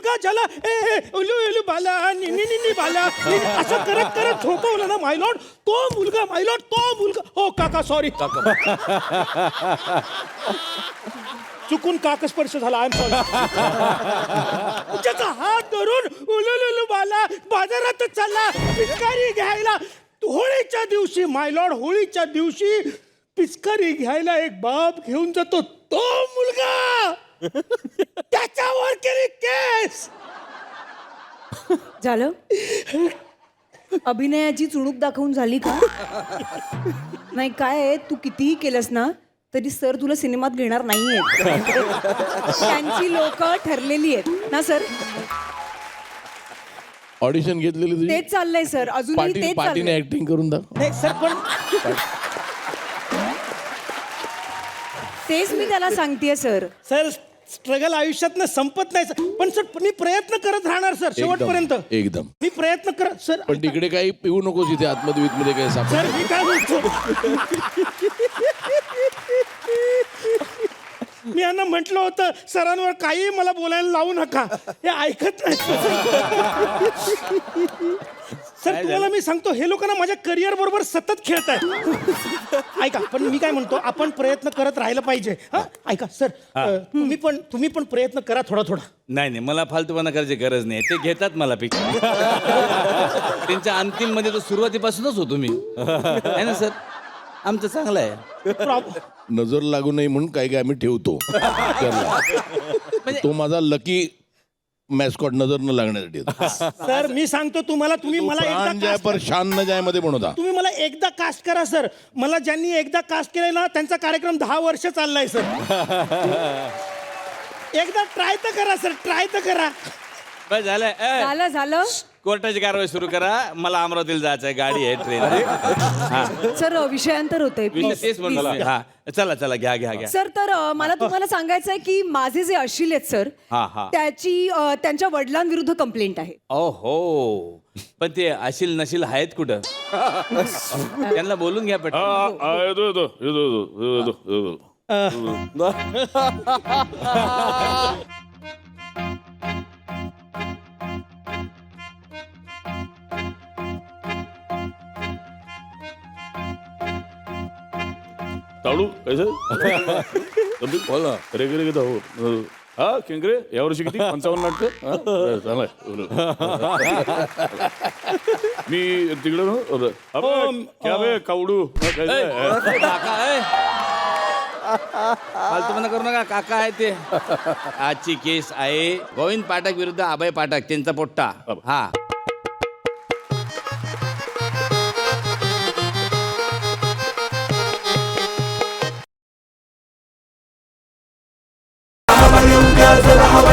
मुलगा झाला ए उलू उलू बाला नि बाला असं करत करत झोपवलं ना मायलॉर्ड, तो मुलगा मायलॉर्ड, तो मुलगा. हो काका सॉरी, चुकून काका स्पर्श झाला. I am sorry. त्याचा हात धरून उलू बाला बाजारात चालला पिचकारी घ्यायला. होळीच्या दिवशी मायलॉर्ड, होळीच्या दिवशी पिचकारी घ्यायला एक बाप घेऊन जातो, तो मुलगा त्याच्यावर केली केस. झालं अभिनयाची चुणूक दाखवून झाली का? नाही काय आहे, तू कितीही केलंस ना तरी सर तुला सिनेमात घेणार नाहीयेत. त्यांची लोक ठरलेली आहेत ना सर. ऑडिशन घेतलेली तुझी तेच चाललंय सर, अजूनही तेच पाटीने चाललंय. ऍक्टिंग करून दाखव. नाही सर पण तेच मी त्याला सांगतेय सर. सर स्ट्रगल आयुष्यात संपत नाही सर. पण सर मी प्रयत्न करत राहणार सर शेवटपर्यंत. एकदम मी प्रयत्न करत सर. पण तिकडे काही पिऊ नकोस इथे आतमध्ये वीतमध्ये काही सापड. सर मी काय म्हणतो, मी यांना म्हटलं होतं सरांवर काही मला बोलायला लावू नका, हे ऐकत नाही. सर तुम्हाला मी सांगतो, हे लोक ना माझ्या करिअर बरोबर सतत खेळत आहेत. ऐका, पण मी काय म्हणतो, आपण प्रयत्न करत राहिलं पाहिजे. हा ऐका सर, तुम्ही पण प्रयत्न करा थोडा थोडा. नाही मला फालतूपणा करायची गरज नाही. ते घेतात मला पिक्चर. त्यांच्या अंतिम मध्ये तो सुरुवातीपासूनच होतो मी, आहे ना सर. आमचं चांगलं आहे. नजर लागू नये म्हणून काही काही आम्ही ठेवतो त्याला. तो माझा लकी मॅस्कॉट नजर न लागण्यासाठी. सर मी सांगतो तुम्हाला, तुम्ही मला प्राण जाय पर शान न जाय मध्ये बनवता. तुम्ही मला एकदा कास्ट करा सर. मला ज्यांनी एकदा कास्ट केलंय ना त्यांचा कार्यक्रम 10 वर्ष चाललाय सर. एकदा ट्राय तर करा सर, ट्राय तर करा. बस झालं. झालं झालं कोर्टाची कारवाई सुरू करा. मला अमरावतीला जायचं आहे, गाडी आहे, ट्रेन आहे. सर विषयांतर होतंय please, तेच म्हणून please. हा चला घ्या. सर तर मला तुम्हाला सांगायचं आहे की माझे जे अशील आहेत सर, हा. त्यांच्या वडिलांविरुद्ध कंप्लेंट आहे. ओहो, पण ते अशील नशील आहेत कुठं? त्यांना बोलून घ्या पटकन. ताडू कैसे बोल ना. रेगरे हो हा केंगरे यावर्षी किती 55 नाटकं चांगलाय. मी तिकडे क्या बे कावडू फालतूपणा करू नका. काका आहे ते. आजची केस आहे गोविंद पाठक विरुद्ध अभय पाठक, त्यांचा पोट्टा. हा Hava